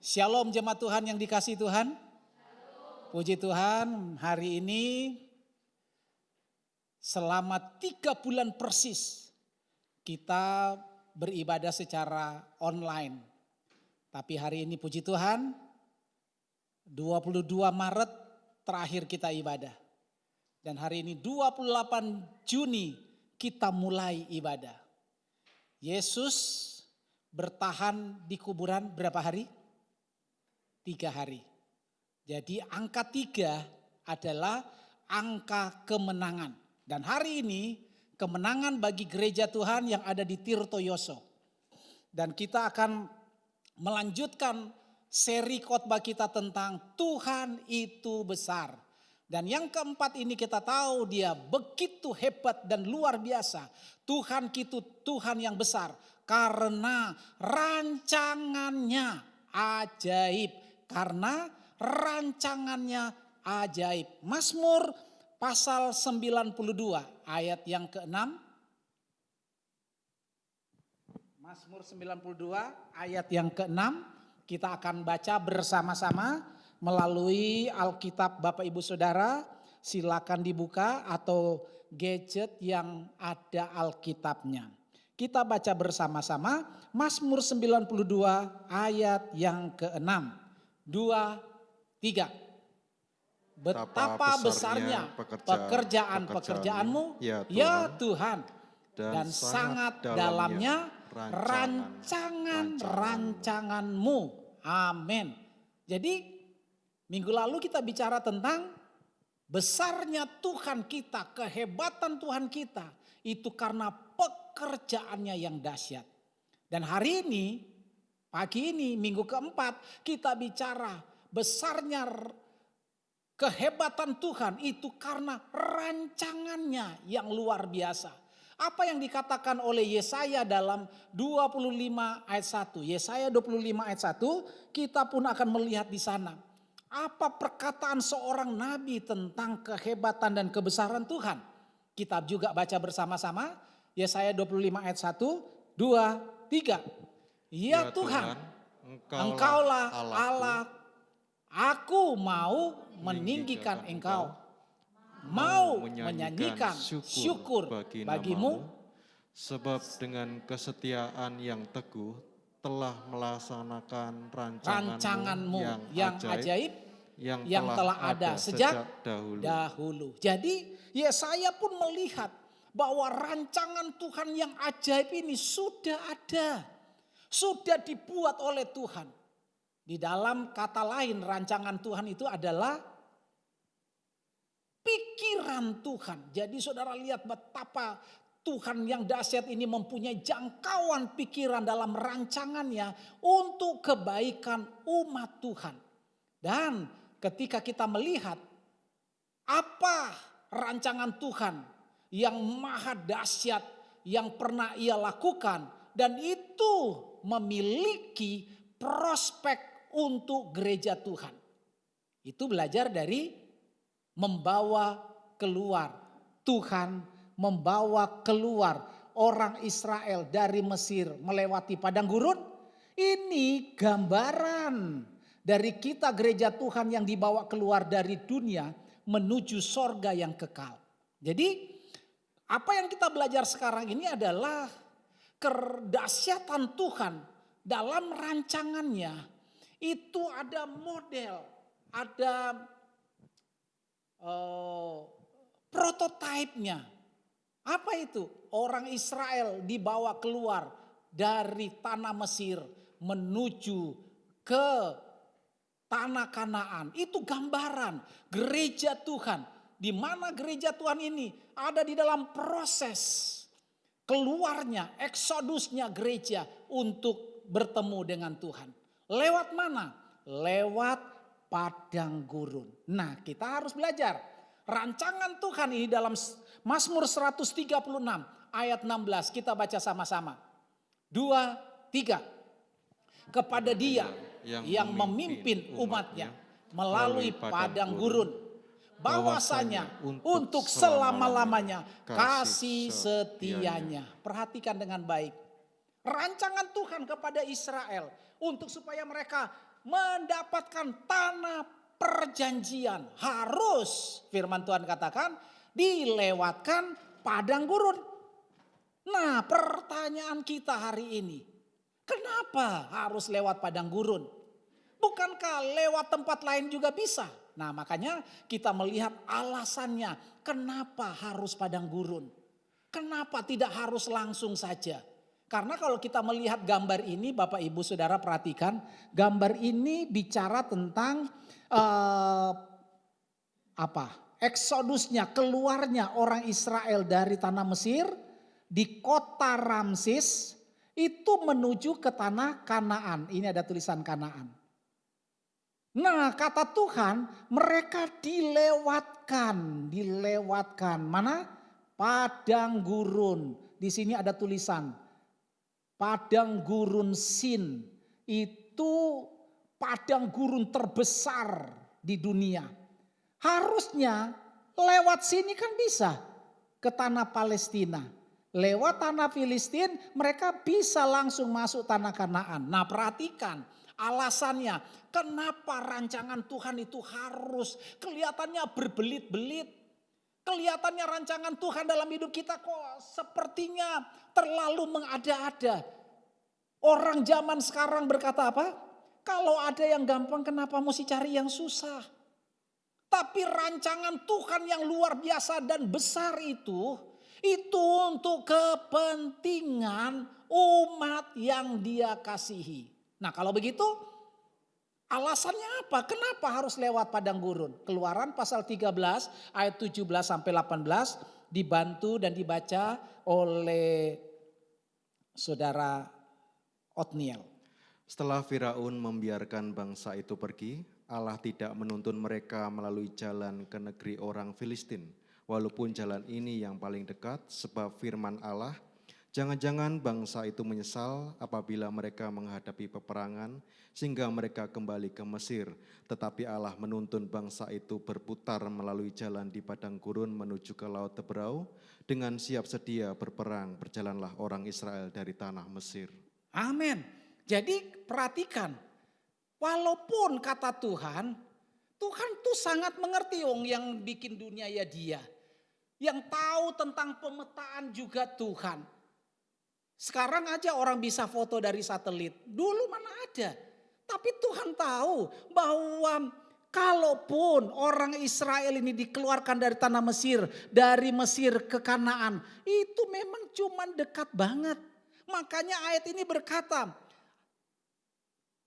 Shalom jemaat Tuhan yang dikasihi Tuhan. Puji Tuhan, hari ini selama 3 bulan persis kita beribadah secara online. Tapi hari ini puji Tuhan 22 Maret terakhir kita ibadah. Dan hari ini 28 Juni kita mulai ibadah. Yesus bertahan di kuburan berapa hari? 3 hari. Jadi angka 3 adalah angka kemenangan. Dan hari ini kemenangan bagi gereja Tuhan yang ada di Tirtoyoso. Dan kita akan melanjutkan seri khotbah kita tentang Tuhan itu besar. Dan yang keempat ini kita tahu dia begitu hebat dan luar biasa. Tuhan itu Tuhan yang besar karena rancangannya ajaib. Karena rancangannya ajaib. Mazmur pasal 92 ayat yang ke-6. Mazmur 92 ayat yang ke-6 kita akan baca bersama-sama melalui Alkitab Bapak Ibu Saudara. Silakan dibuka atau gadget yang ada Alkitabnya. Kita baca bersama-sama Mazmur 92 ayat yang ke-6. 2, 3. Betapa besarnya pekerjaan-pekerjaanmu ya Tuhan. Dan sangat dalamnya rancangan-rancanganmu. Amin. Jadi minggu lalu kita bicara tentang besarnya Tuhan kita, kehebatan Tuhan kita. Itu karena pekerjaannya yang dahsyat. Dan hari ini, pagi ini, minggu keempat, kita bicara besarnya kehebatan Tuhan itu karena rancangannya yang luar biasa. Apa yang dikatakan oleh Yesaya dalam 25 ayat 1. Yesaya 25 ayat 1, kita pun akan melihat di sana. Apa perkataan seorang nabi tentang kehebatan dan kebesaran Tuhan. Kita juga baca bersama-sama. Yesaya 25 ayat 1, 2, 3. Ya Tuhan, Engkaulah Allah, aku mau meninggikan Engkau, mau menyanyikan syukur bagimu. Sebab dengan kesetiaan yang teguh telah melaksanakan rancanganmu yang ajaib yang telah ada sejak dahulu. Jadi Yesaya pun melihat bahwa rancangan Tuhan yang ajaib ini sudah ada. Sudah dibuat oleh Tuhan. Di dalam kata lain rancangan Tuhan itu adalah pikiran Tuhan. Jadi saudara lihat betapa Tuhan yang dahsyat ini mempunyai jangkauan pikiran dalam rancangannya untuk kebaikan umat Tuhan. Dan ketika kita melihat apa rancangan Tuhan yang maha dahsyat yang pernah ia lakukan. Dan itu memiliki prospek untuk gereja Tuhan. Itu belajar dari membawa keluar. Tuhan membawa keluar orang Israel dari Mesir melewati padang gurun. Ini gambaran dari kita gereja Tuhan yang dibawa keluar dari dunia menuju sorga yang kekal. Jadi apa yang kita belajar sekarang ini adalah kedahsyatan Tuhan dalam rancangannya. Itu ada model, ada prototipenya. Apa itu? Orang Israel dibawa keluar dari tanah Mesir menuju ke tanah Kanaan. Itu gambaran gereja Tuhan. Di mana gereja Tuhan ini ada di dalam proses keluarnya, eksodusnya gereja untuk bertemu dengan Tuhan. Lewat mana? Lewat padang gurun. Nah, kita harus belajar. Rancangan Tuhan ini dalam Mazmur 136 ayat 16. Kita baca sama-sama. 2, 3. Kepada dia yang memimpin umatnya melalui padang gurun. Bahwasanya untuk selama-lamanya kasih setianya. Perhatikan dengan baik. Rancangan Tuhan kepada Israel untuk supaya mereka mendapatkan tanah perjanjian harus, firman Tuhan katakan, dilewatkan padang gurun. Nah, pertanyaan kita hari ini, kenapa harus lewat padang gurun? Bukankah lewat tempat lain juga bisa? Nah, makanya kita melihat alasannya kenapa harus padang gurun. Kenapa tidak harus langsung saja? Karena kalau kita melihat gambar ini, Bapak Ibu Saudara perhatikan, gambar ini bicara tentang Eksodusnya, keluarnya orang Israel dari tanah Mesir di kota Ramses itu menuju ke tanah Kanaan. Ini ada tulisan Kanaan. Nah, kata Tuhan, mereka dilewatkan. Mana? Padang gurun. Di sini ada tulisan padang gurun Sin. Itu padang gurun terbesar di dunia. Harusnya lewat sini kan bisa ke tanah Palestina. Lewat tanah Filistin mereka bisa langsung masuk tanah Kanaan. Nah, perhatikan alasannya. Kenapa rancangan Tuhan itu harus kelihatannya berbelit-belit. Kelihatannya rancangan Tuhan dalam hidup kita kok sepertinya terlalu mengada-ada. Orang zaman sekarang berkata apa? Kalau ada yang gampang kenapa mesti cari yang susah? Tapi rancangan Tuhan yang luar biasa dan besar itu untuk kepentingan umat yang Dia kasihi. Nah, kalau begitu alasannya apa? Kenapa harus lewat padang gurun? Keluaran pasal 13 ayat 17 sampai 18 dibantu dan dibaca oleh saudara Otniel. Setelah Firaun membiarkan bangsa itu pergi, Allah tidak menuntun mereka melalui jalan ke negeri orang Filistin. Walaupun jalan ini yang paling dekat, sebab firman Allah, jangan-jangan bangsa itu menyesal apabila mereka menghadapi peperangan sehingga mereka kembali ke Mesir. Tetapi Allah menuntun bangsa itu berputar melalui jalan di padang gurun menuju ke Laut Teberau. Dengan siap sedia berperang, berjalanlah orang Israel dari tanah Mesir. Amin. Jadi perhatikan, walaupun kata Tuhan tuh sangat mengerti yang bikin dunia ya Dia. Yang tahu tentang pemetaan juga Tuhan. Sekarang aja orang bisa foto dari satelit. Dulu mana ada. Tapi Tuhan tahu bahwa kalaupun orang Israel ini dikeluarkan dari tanah Mesir. Dari Mesir ke Kanaan. Itu memang cuman dekat banget. Makanya ayat ini berkata.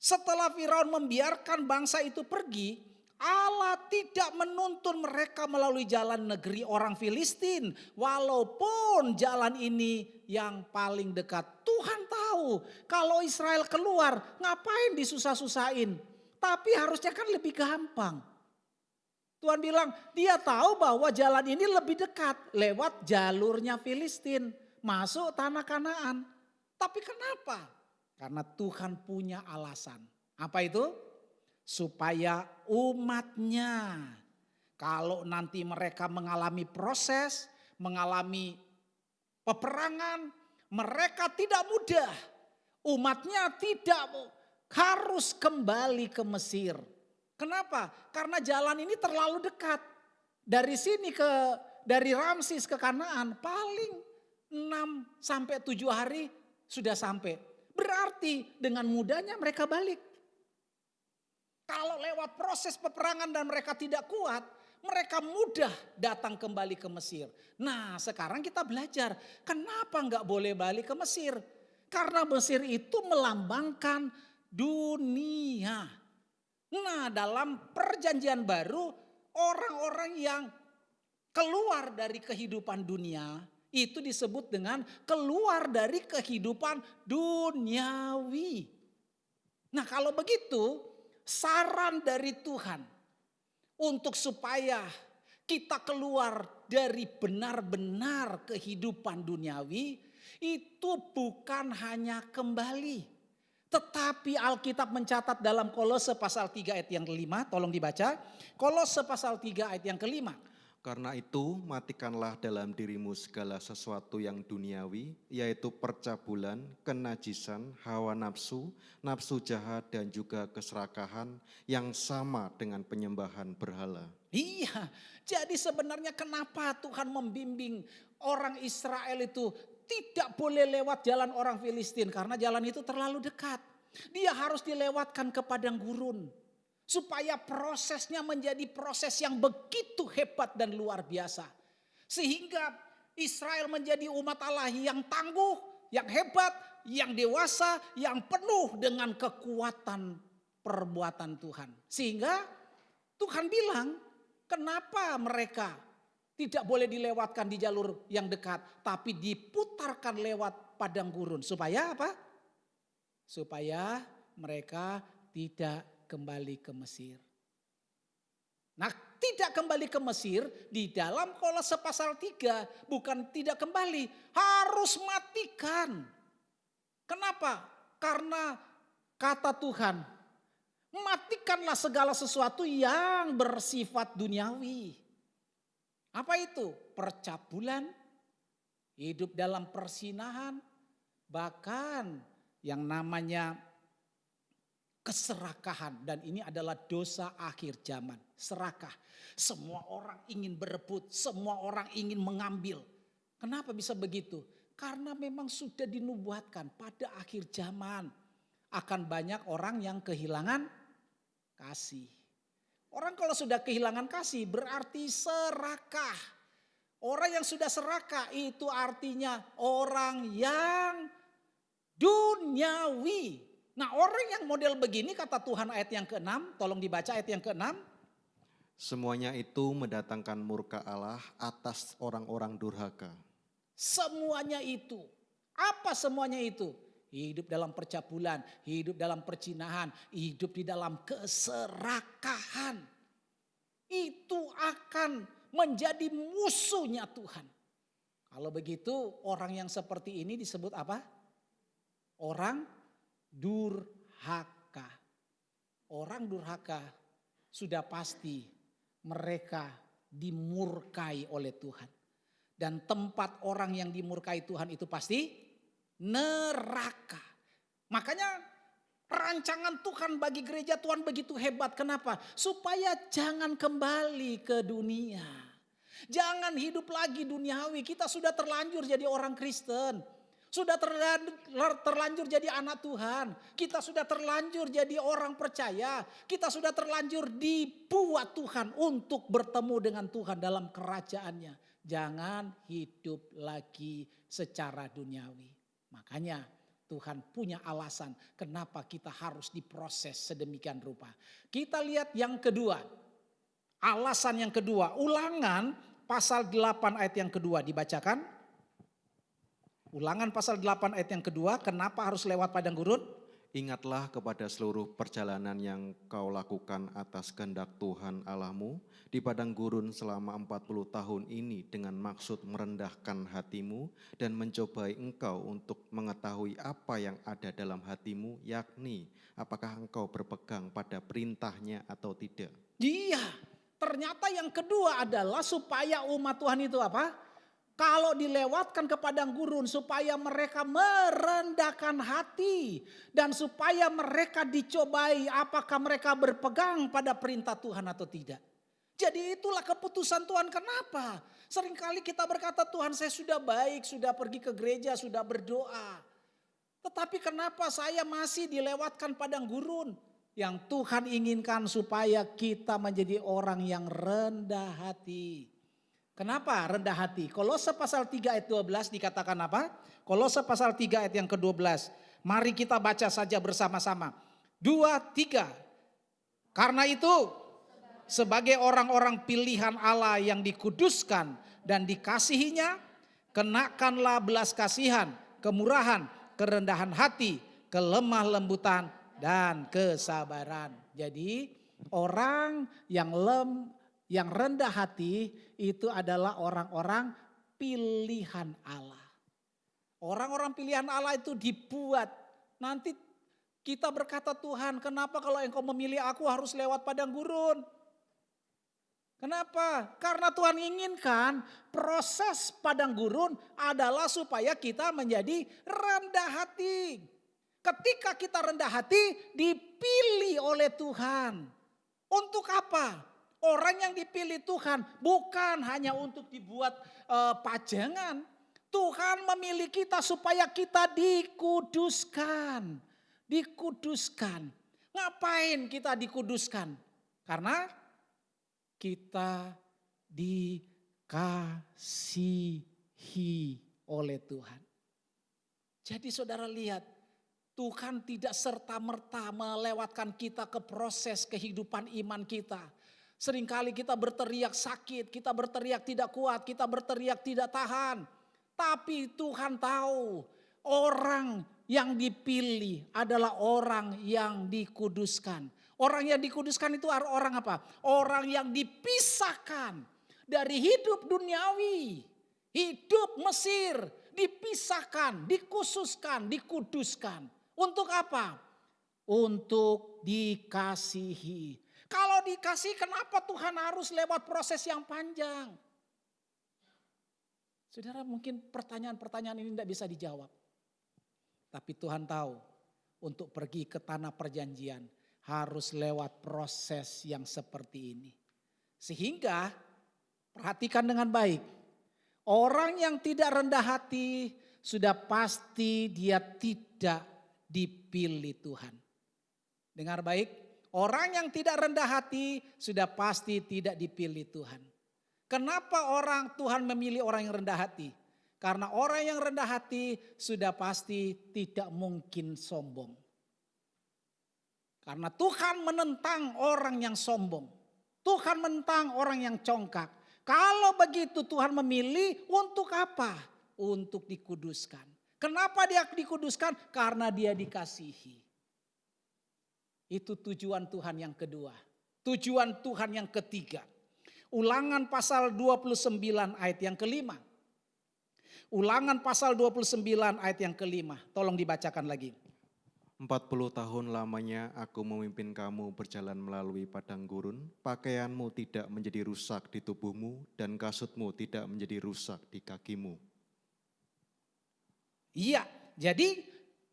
Setelah Firaun membiarkan bangsa itu pergi. Allah tidak menuntun mereka melalui jalan negeri orang Filistin. Walaupun jalan ini yang paling dekat. Tuhan tahu kalau Israel keluar ngapain disusah-susahin. Tapi harusnya kan lebih gampang. Tuhan bilang Dia tahu bahwa jalan ini lebih dekat. Lewat jalurnya Filistin. Masuk tanah Kanaan. Tapi kenapa? Karena Tuhan punya alasan. Apa itu? Supaya umatnya, kalau nanti mereka mengalami proses, mengalami peperangan, mereka tidak mudah. Umatnya tidak harus kembali ke Mesir. Kenapa? Karena jalan ini terlalu dekat. Dari sini dari Ramses ke Kanaan paling 6 sampai 7 hari sudah sampai. Berarti dengan mudahnya mereka balik. Kalau lewat proses peperangan dan mereka tidak kuat, mereka mudah datang kembali ke Mesir. Nah, sekarang kita belajar kenapa nggak boleh balik ke Mesir? Karena Mesir itu melambangkan dunia. Nah, dalam perjanjian baru, orang-orang yang keluar dari kehidupan dunia itu disebut dengan keluar dari kehidupan duniawi. Nah, kalau begitu, saran dari Tuhan untuk supaya kita keluar dari benar-benar kehidupan duniawi itu bukan hanya kembali. Tetapi Alkitab mencatat dalam Kolose pasal 3 ayat yang ke-5, tolong dibaca. Kolose pasal 3 ayat yang ke-5. Karena itu, matikanlah dalam dirimu segala sesuatu yang duniawi, yaitu percabulan, kenajisan, hawa nafsu, nafsu jahat, dan juga keserakahan yang sama dengan penyembahan berhala. Iya, jadi sebenarnya kenapa Tuhan membimbing orang Israel itu tidak boleh lewat jalan orang Filistin karena jalan itu terlalu dekat. Dia harus dilewatkan ke padang gurun supaya prosesnya menjadi proses yang begitu hebat dan luar biasa. Sehingga Israel menjadi umat Allah yang tangguh, yang hebat, yang dewasa, yang penuh dengan kekuatan perbuatan Tuhan. Sehingga Tuhan bilang, kenapa mereka tidak boleh dilewatkan di jalur yang dekat, tapi diputarkan lewat padang gurun. Supaya apa? Supaya mereka tidak kembali ke Mesir. Nah, tidak kembali ke Mesir di dalam Kolose pasal 3 bukan tidak kembali, harus matikan. Kenapa? Karena kata Tuhan, matikanlah segala sesuatu yang bersifat duniawi. Apa itu? Percabulan, hidup dalam persinahan, bahkan yang namanya keserakahan. Dan ini adalah dosa akhir zaman, serakah. Semua orang ingin berebut, semua orang ingin mengambil. Kenapa bisa begitu? Karena memang sudah dinubuatkan pada akhir zaman akan banyak orang yang kehilangan kasih. Orang kalau sudah kehilangan kasih berarti serakah. Orang yang sudah serakah itu artinya orang yang duniawi. Nah, orang yang model begini kata Tuhan ayat yang ke-6, tolong dibaca ayat yang ke-6. Semuanya itu mendatangkan murka Allah atas orang-orang durhaka. Semuanya itu. Apa semuanya itu? Hidup dalam percabulan, hidup dalam percinahan, hidup di dalam keserakahan. Itu akan menjadi musuhnya Tuhan. Kalau begitu orang yang seperti ini disebut apa? Orang durhaka. Orang durhaka sudah pasti mereka dimurkai oleh Tuhan. Dan tempat orang yang dimurkai Tuhan itu pasti neraka. Makanya rancangan Tuhan bagi gereja Tuhan begitu hebat. Kenapa? Supaya jangan kembali ke dunia. Jangan hidup lagi duniawi. Kita sudah terlanjur jadi orang Kristen. Sudah terlanjur jadi anak Tuhan. Kita sudah terlanjur jadi orang percaya. Kita sudah terlanjur dibuat Tuhan untuk bertemu dengan Tuhan dalam kerajaannya. Jangan hidup lagi secara duniawi. Makanya Tuhan punya alasan kenapa kita harus diproses sedemikian rupa. Kita lihat yang kedua. Alasan yang kedua. Ulangan pasal 8 ayat yang kedua dibacakan. Ulangan pasal 8 ayat yang kedua. Kenapa harus lewat padang gurun? Ingatlah kepada seluruh perjalanan yang kau lakukan atas kehendak Tuhan Allahmu di padang gurun selama 40 tahun ini dengan maksud merendahkan hatimu dan mencobai engkau untuk mengetahui apa yang ada dalam hatimu, yakni apakah engkau berpegang pada perintahnya atau tidak. Iya, ternyata yang kedua adalah supaya umat Tuhan itu apa? Kalau dilewatkan ke padang gurun supaya mereka merendahkan hati. Dan supaya mereka dicobai apakah mereka berpegang pada perintah Tuhan atau tidak. Jadi itulah keputusan Tuhan. Kenapa? Seringkali kita berkata Tuhan saya sudah baik, sudah pergi ke gereja, sudah berdoa. Tetapi kenapa saya masih dilewatkan padang gurun? Yang Tuhan inginkan supaya kita menjadi orang yang rendah hati. Kenapa rendah hati? Kolose pasal 3 ayat 12 dikatakan apa? Kolose pasal 3 ayat yang ke-12. Mari kita baca saja bersama-sama. 2, 3. Karena itu sebagai orang-orang pilihan Allah yang dikuduskan dan dikasihinya, kenakanlah belas kasihan, kemurahan, kerendahan hati, kelemah lembutan dan kesabaran. Jadi orang yang rendah hati itu adalah orang-orang pilihan Allah. Orang-orang pilihan Allah itu dibuat. Nanti kita berkata Tuhan kenapa kalau engkau memilih aku harus lewat padang gurun. Kenapa? Karena Tuhan inginkan proses padang gurun adalah supaya kita menjadi rendah hati. Ketika kita rendah hati, dipilih oleh Tuhan. Untuk apa? Orang yang dipilih Tuhan bukan hanya untuk dibuat pajangan. Tuhan memilih kita supaya kita dikuduskan. Dikuduskan. Ngapain kita dikuduskan? Karena kita dikasihi oleh Tuhan. Jadi saudara lihat, Tuhan tidak serta-merta melewatkan kita ke proses kehidupan iman kita. Seringkali kita berteriak sakit, kita berteriak tidak kuat, kita berteriak tidak tahan. Tapi Tuhan tahu orang yang dipilih adalah orang yang dikuduskan. Orang yang dikuduskan itu orang apa? Orang yang dipisahkan dari hidup duniawi, hidup Mesir, dipisahkan, dikhususkan, dikuduskan. Untuk apa? Untuk dikasihi. Kalau dikasih, kenapa Tuhan harus lewat proses yang panjang? Saudara, mungkin pertanyaan-pertanyaan ini tidak bisa dijawab. Tapi Tuhan tahu untuk pergi ke tanah perjanjian harus lewat proses yang seperti ini. Sehingga perhatikan dengan baik. Orang yang tidak rendah hati sudah pasti dia tidak dipilih Tuhan. Dengar baik, orang yang tidak rendah hati sudah pasti tidak dipilih Tuhan. Kenapa orang Tuhan memilih orang yang rendah hati? Karena orang yang rendah hati sudah pasti tidak mungkin sombong. Karena Tuhan menentang orang yang sombong. Tuhan menentang orang yang congkak. Kalau begitu Tuhan memilih untuk apa? Untuk dikuduskan. Kenapa dia dikuduskan? Karena dia dikasihi. Itu tujuan Tuhan yang kedua. Tujuan Tuhan yang ketiga. Ulangan pasal 29 ayat yang kelima. Ulangan pasal 29 ayat yang kelima. Tolong dibacakan lagi. 40 tahun lamanya aku memimpin kamu berjalan melalui padang gurun, pakaianmu tidak menjadi rusak di tubuhmu dan kasutmu tidak menjadi rusak di kakimu. Iya, jadi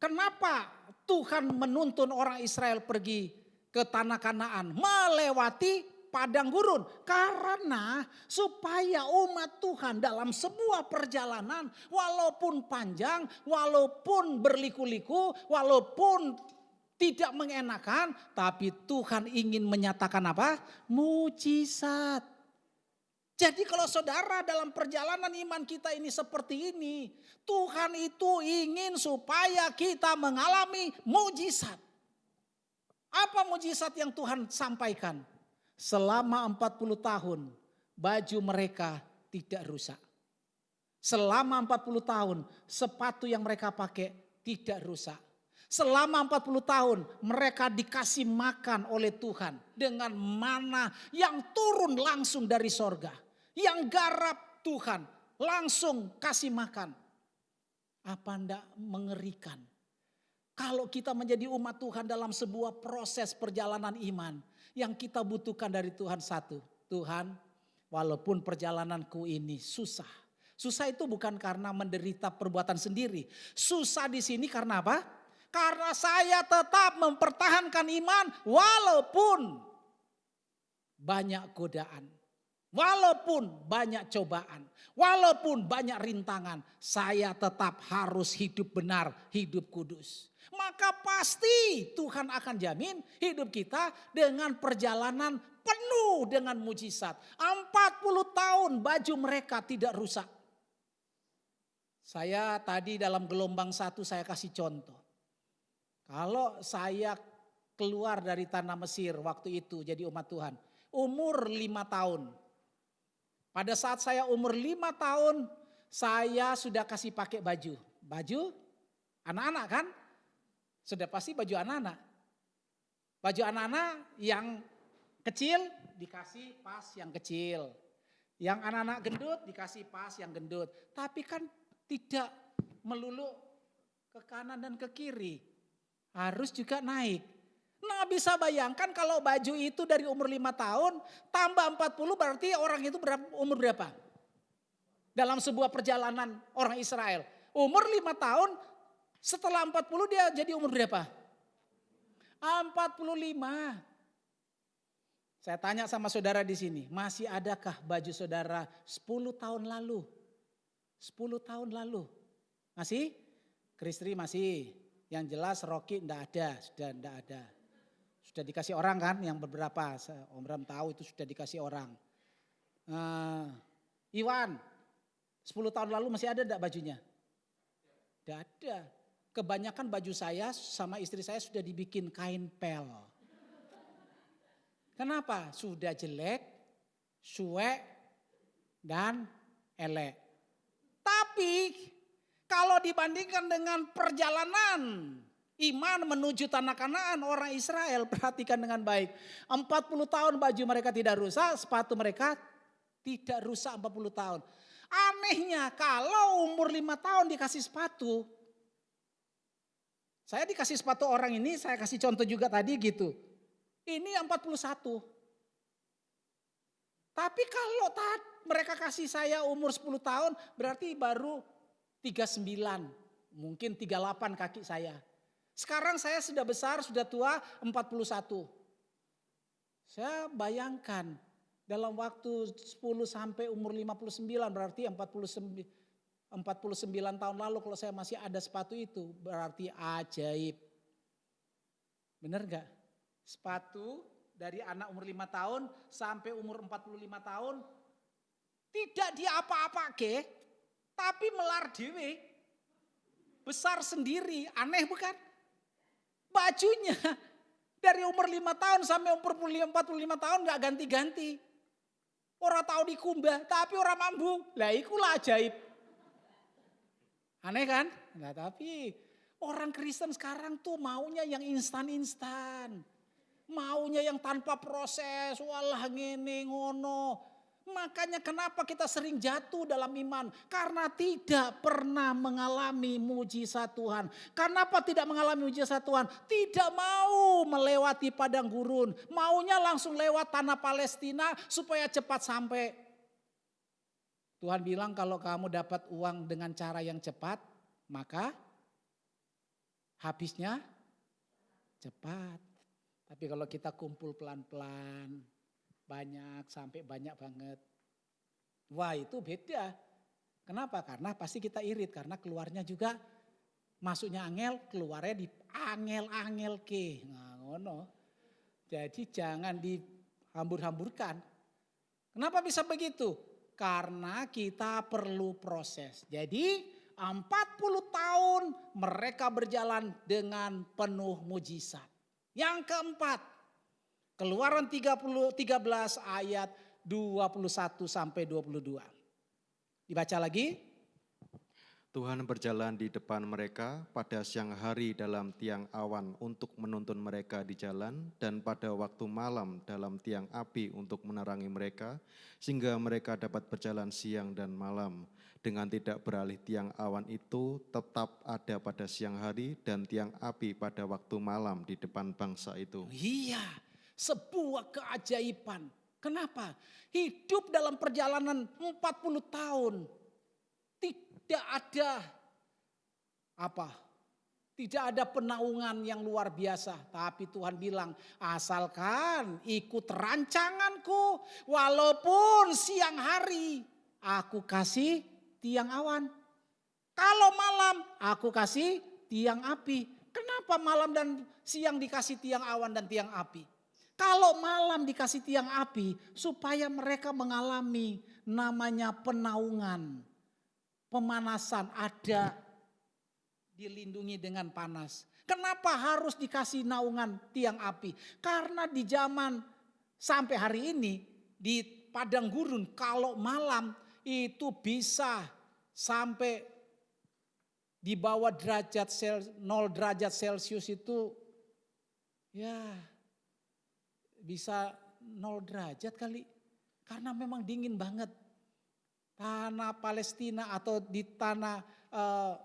kenapa Tuhan menuntun orang Israel pergi ke tanah Kanaan melewati padang gurun? Karena supaya umat Tuhan dalam sebuah perjalanan walaupun panjang, walaupun berliku-liku, walaupun tidak mengenakan, tapi Tuhan ingin menyatakan apa? Mujizat. Jadi kalau saudara dalam perjalanan iman kita ini seperti ini, Tuhan itu ingin supaya kita mengalami mujizat. Apa mujizat yang Tuhan sampaikan? Selama 40 tahun baju mereka tidak rusak. Selama 40 tahun sepatu yang mereka pakai tidak rusak. Selama 40 tahun mereka dikasih makan oleh Tuhan dengan mana yang turun langsung dari sorga. Yang garap Tuhan langsung kasih makan. Apa enggak mengerikan? Kalau kita menjadi umat Tuhan dalam sebuah proses perjalanan iman. Yang kita butuhkan dari Tuhan satu. Tuhan, walaupun perjalananku ini susah. Susah itu bukan karena menderita perbuatan sendiri. Susah di sini karena apa? Karena saya tetap mempertahankan iman walaupun banyak godaan. Walaupun banyak cobaan, walaupun banyak rintangan, saya tetap harus hidup benar, hidup kudus. Maka pasti Tuhan akan jamin hidup kita dengan perjalanan penuh dengan mujizat. 40 tahun baju mereka tidak rusak. Saya tadi dalam gelombang 1 saya kasih contoh. Kalau saya keluar dari tanah Mesir waktu itu jadi umat Tuhan, umur 5 tahun. Pada saat saya umur 5 tahun, saya sudah kasih pakai baju. Baju anak-anak kan? Sudah pasti baju anak-anak. Baju anak-anak yang kecil dikasih pas yang kecil. Yang anak-anak gendut dikasih pas yang gendut. Tapi kan tidak melulu ke kanan dan ke kiri. Harus juga naik. Nah bisa bayangkan kalau baju itu dari umur 5 tahun tambah 40 berarti orang itu umur berapa? Dalam sebuah perjalanan orang Israel. Umur 5 tahun setelah 40 dia jadi umur berapa? 45. Saya tanya sama saudara di sini, masih adakah baju saudara 10 tahun lalu? 10 tahun lalu. Masih? Kristri masih. Yang jelas Rocky enggak ada, sudah enggak ada. Sudah dikasih orang kan yang beberapa, Om Ram tahu itu sudah dikasih orang. Iwan, 10 tahun lalu masih ada enggak bajunya? Enggak ada. Kebanyakan baju saya sama istri saya sudah dibikin kain pel. Kenapa? Sudah jelek, suek, dan elek. Tapi kalau dibandingkan dengan perjalanan iman menuju tanah Kanaan orang Israel, perhatikan dengan baik. 40 tahun baju mereka tidak rusak, sepatu mereka tidak rusak 40 tahun. Anehnya kalau umur 5 tahun dikasih sepatu, saya dikasih sepatu orang ini, saya kasih contoh juga tadi gitu. Ini 41. Tapi kalau mereka kasih saya umur 10 tahun berarti baru 39. Mungkin 38 kaki saya. Sekarang saya sudah besar, sudah tua 41. Saya bayangkan dalam waktu 10 sampai umur 59 berarti 49 tahun lalu kalau saya masih ada sepatu itu berarti ajaib. Benar gak? Sepatu dari anak umur 5 tahun sampai umur 45 tahun tidak diapa-apake tapi melar dewe. Besar sendiri, aneh bukan? Bajunya dari umur 5 tahun sampai umur 45 tahun gak ganti-ganti. Orang tahu dikumbah tapi orang mampu. Lah ikulah ajaib. Aneh kan? Nah, tapi orang Kristen sekarang tuh maunya yang instan-instan. Maunya yang tanpa proses, walah ngene ngono. Makanya kenapa kita sering jatuh dalam iman? Karena tidak pernah mengalami mujizat Tuhan. Kenapa tidak mengalami mujizat Tuhan? Tidak mau melewati padang gurun. Maunya langsung lewat tanah Palestina supaya cepat sampai. Tuhan bilang kalau kamu dapat uang dengan cara yang cepat, maka habisnya cepat. Tapi kalau kita kumpul pelan-pelan, banyak sampai banyak banget. Wah itu beda. Kenapa? Karena pasti kita irit. Karena keluarnya juga masuknya angel, keluarnya di angel-angel ke. Nah ngono. Jadi jangan dihambur-hamburkan. Kenapa bisa begitu? Karena kita perlu proses. Jadi 40 tahun mereka berjalan dengan penuh mujizat. Yang keempat, Keluaran 13 ayat 21 sampai 22. Dibaca lagi. Tuhan berjalan di depan mereka pada siang hari dalam tiang awan untuk menuntun mereka di jalan dan pada waktu malam dalam tiang api untuk menerangi mereka sehingga mereka dapat berjalan siang dan malam. Dengan tidak beralih tiang awan itu tetap ada pada siang hari dan tiang api pada waktu malam di depan bangsa itu. Iya, sebuah keajaiban. Kenapa? Hidup dalam perjalanan 40 tahun. Tidak ada Tidak ada penaungan yang luar biasa. Tapi Tuhan bilang, asalkan ikut rancanganku. Walaupun siang hari aku kasih tiang awan. Kalau malam aku kasih tiang api. Kenapa malam dan siang dikasih tiang awan dan tiang api? Kalau malam dikasih tiang api supaya mereka mengalami namanya penaungan. Pemanasan ada, dilindungi dengan panas. Kenapa harus dikasih naungan tiang api? Karena di zaman sampai hari ini di padang gurun kalau malam itu bisa sampai di bawah 0 derajat Celcius itu ya bisa 0 derajat kali. Karena memang dingin banget. Tanah Palestina atau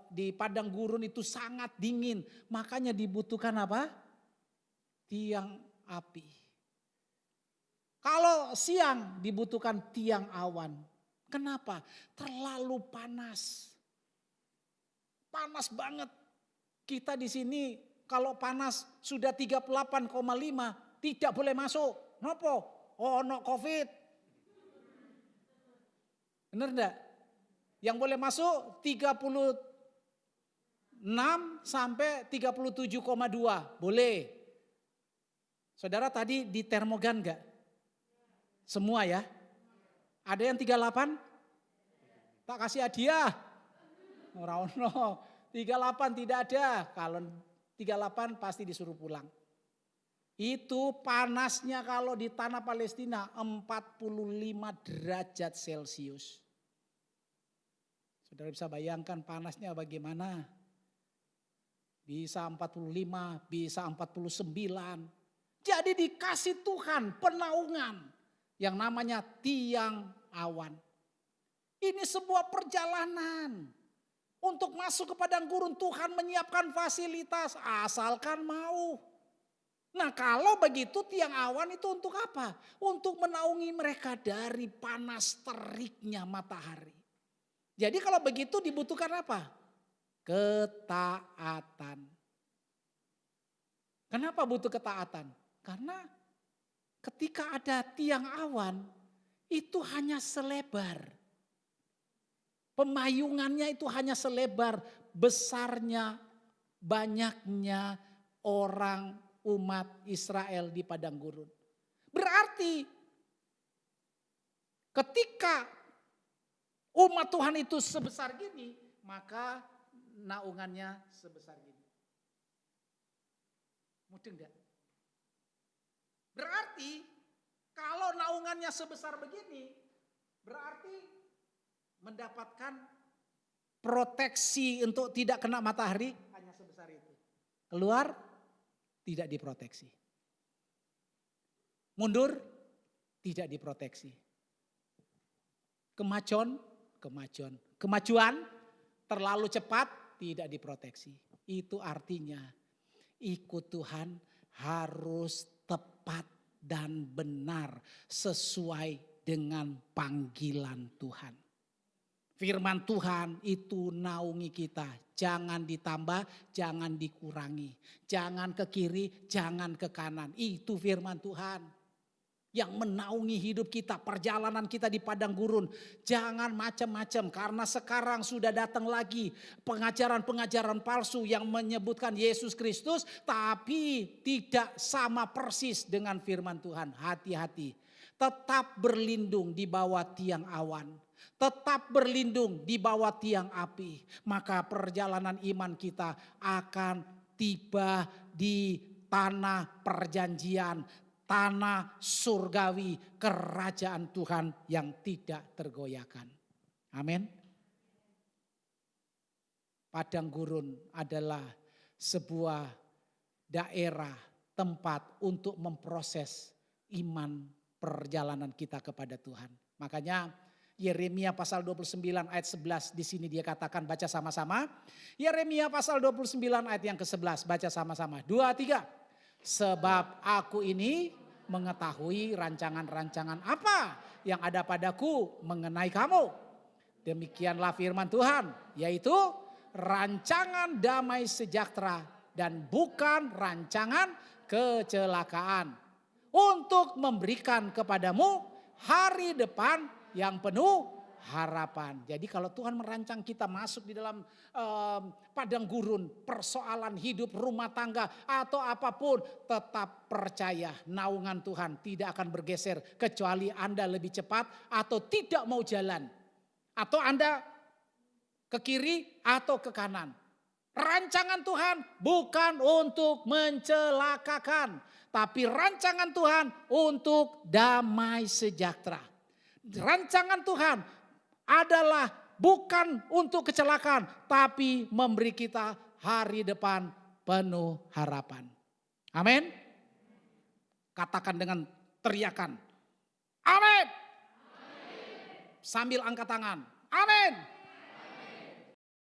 di padang gurun itu sangat dingin. Makanya dibutuhkan apa? tiang api. Kalau siang dibutuhkan tiang awan. Kenapa? Terlalu panas. Panas banget. Kita di sini kalau panas sudah 38,5 tidak boleh masuk. Kenapa? Oh, no COVID. Benar enggak? Yang boleh masuk 36 sampai 37,2 boleh. Saudara tadi di termogan enggak? Semua ya? Ada yang 38? Tak kasih hadiah. Ora-ono. 38 tidak ada. Kalau 38 pasti disuruh pulang. Itu panasnya kalau di tanah Palestina 45 derajat Celcius. Saudara bisa bayangkan panasnya bagaimana? Bisa 45, bisa 49. Jadi dikasih Tuhan penaungan yang namanya tiang awan. Ini sebuah perjalanan. Untuk masuk ke padang gurun Tuhan menyiapkan fasilitas asalkan mau. Nah kalau begitu tiang awan itu untuk apa? Untuk menaungi mereka dari panas teriknya matahari. Jadi kalau begitu dibutuhkan apa? Ketaatan. Kenapa butuh ketaatan? Karena ketika ada tiang awan itu hanya selebar. Pemayungannya itu hanya selebar besarnya banyaknya orang umat Israel di padang gurun. Berarti ketika umat Tuhan itu sebesar gini, maka naungannya sebesar gini. Mudeng enggak? Berarti kalau naungannya sebesar begini, berarti mendapatkan proteksi untuk tidak kena matahari hanya sebesar itu. Keluar tidak diproteksi. Mundur tidak diproteksi. Kemajuan terlalu cepat tidak diproteksi. Itu artinya ikut Tuhan harus tepat dan benar sesuai dengan panggilan Tuhan. Firman Tuhan itu naungi kita. Jangan ditambah, jangan dikurangi. Jangan ke kiri, jangan ke kanan. Itu firman Tuhan. Yang menaungi hidup kita, perjalanan kita di padang gurun. Jangan macam-macam karena sekarang sudah datang lagi pengajaran-pengajaran palsu yang menyebutkan Yesus Kristus. Tapi tidak sama persis dengan firman Tuhan. Hati-hati. Tetap berlindung di bawah tiang awan. Tetap berlindung di bawah tiang api. Maka perjalanan iman kita akan tiba di tanah perjanjian. Tanah surgawi kerajaan Tuhan yang tidak tergoyahkan. Amin. Padang gurun adalah sebuah daerah tempat untuk memproses iman perjalanan kita kepada Tuhan. Makanya Yeremia pasal 29 ayat 11 di sini dia katakan, baca sama-sama. Yeremia pasal 29 ayat yang ke-11, baca sama-sama. 2, 3. Sebab aku ini mengetahui rancangan-rancangan apa yang ada padaku mengenai kamu. Demikianlah firman Tuhan, yaitu rancangan damai sejahtera dan bukan rancangan kecelakaan. Untuk memberikan kepadamu hari depan yang penuh harapan. Jadi kalau Tuhan merancang kita masuk di dalam padang gurun, persoalan hidup, rumah tangga atau apapun, tetap percaya naungan Tuhan tidak akan bergeser kecuali Anda lebih cepat atau tidak mau jalan. Atau Anda ke kiri atau ke kanan. Rancangan Tuhan bukan untuk mencelakakan, tapi rancangan Tuhan untuk damai sejahtera. Rancangan Tuhan adalah bukan untuk kecelakaan, tapi memberi kita hari depan penuh harapan. Amin. Katakan dengan teriakan, amin. Sambil angkat tangan, amin.